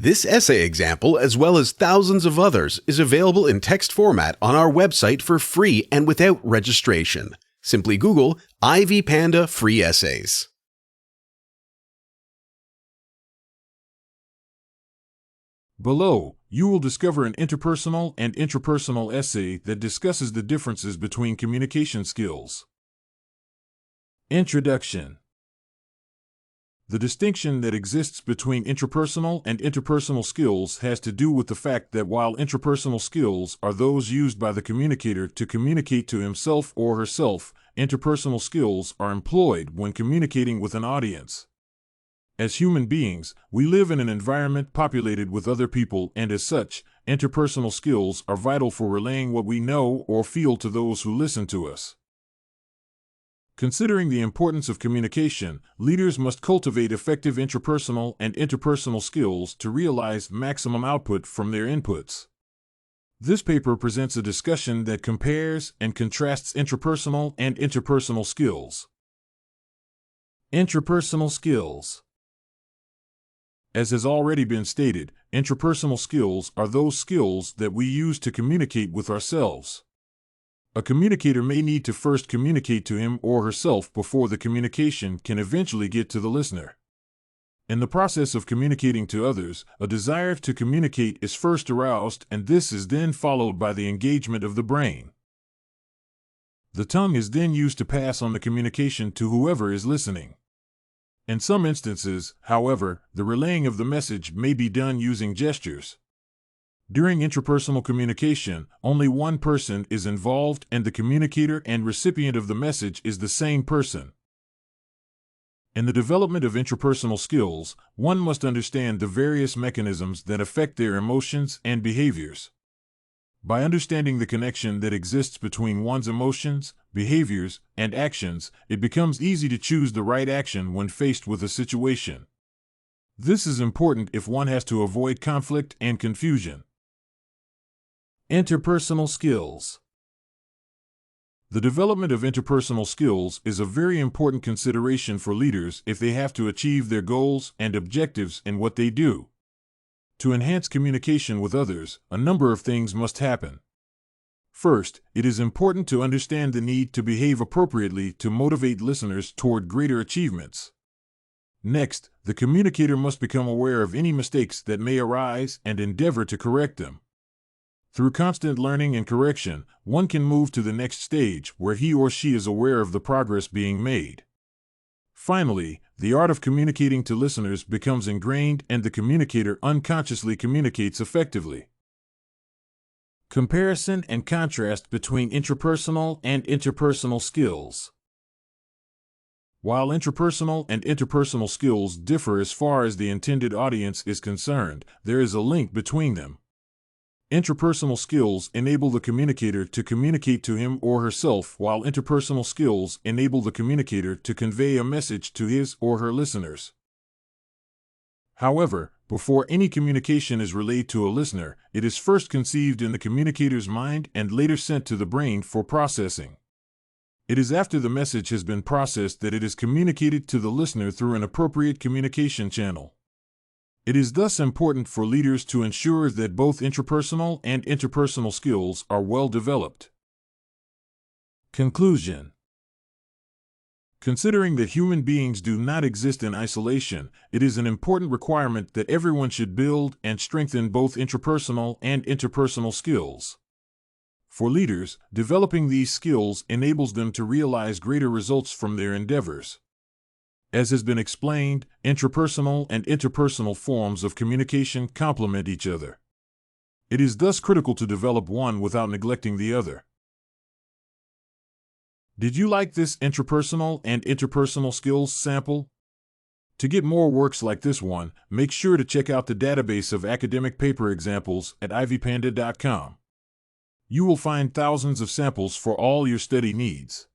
This essay example, as well as thousands of others, is available in text format on our website for free and without registration. Simply Google Ivy Panda Free Essays. Below, you will discover an interpersonal and intrapersonal essay that discusses the differences between communication skills. Introduction. The distinction that exists between intrapersonal and interpersonal skills has to do with the fact that while intrapersonal skills are those used by the communicator to communicate to himself or herself, interpersonal skills are employed when communicating with an audience. As human beings, we live in an environment populated with other people, and as such, interpersonal skills are vital for relaying what we know or feel to those who listen to us. Considering the importance of communication, leaders must cultivate effective intrapersonal and interpersonal skills to realize maximum output from their inputs. This paper presents a discussion that compares and contrasts intrapersonal and interpersonal skills. Intrapersonal skills. As has already been stated, intrapersonal skills are those skills that we use to communicate with ourselves. A communicator may need to first communicate to him or herself before the communication can eventually get to the listener. In the process of communicating to others, a desire to communicate is first aroused, and this is then followed by the engagement of the brain. The tongue is then used to pass on the communication to whoever is listening. In some instances, however, the relaying of the message may be done using gestures. During intrapersonal communication, only one person is involved, and the communicator and recipient of the message is the same person. In the development of intrapersonal skills, one must understand the various mechanisms that affect their emotions and behaviors. By understanding the connection that exists between one's emotions, behaviors, and actions, it becomes easy to choose the right action when faced with a situation. This is important if one has to avoid conflict and confusion. Interpersonal skills. The development of interpersonal skills is a very important consideration for leaders if they have to achieve their goals and objectives in what they do. To enhance communication with others, a number of things must happen. First, it is important to understand the need to behave appropriately to motivate listeners toward greater achievements. Next, the communicator must become aware of any mistakes that may arise and endeavor to correct them. Through constant learning and correction, one can move to the next stage where he or she is aware of the progress being made. Finally, the art of communicating to listeners becomes ingrained, and the communicator unconsciously communicates effectively. Comparison and contrast between intrapersonal and interpersonal skills. While intrapersonal and interpersonal skills differ as far as the intended audience is concerned, there is a link between them. Intrapersonal skills enable the communicator to communicate to him or herself, while interpersonal skills enable the communicator to convey a message to his or her listeners. However, before any communication is relayed to a listener, it is first conceived in the communicator's mind and later sent to the brain for processing. It is after the message has been processed that it is communicated to the listener through an appropriate communication channel. It is thus important for leaders to ensure that both intrapersonal and interpersonal skills are well developed. Conclusion. Considering that human beings do not exist in isolation, it is an important requirement that everyone should build and strengthen both intrapersonal and interpersonal skills. For leaders, developing these skills enables them to realize greater results from their endeavors. As has been explained, intrapersonal and interpersonal forms of communication complement each other. It is thus critical to develop one without neglecting the other. Did you like this intrapersonal and interpersonal skills sample? To get more works like this one, make sure to check out the database of academic paper examples at ivypanda.com. You will find thousands of samples for all your study needs.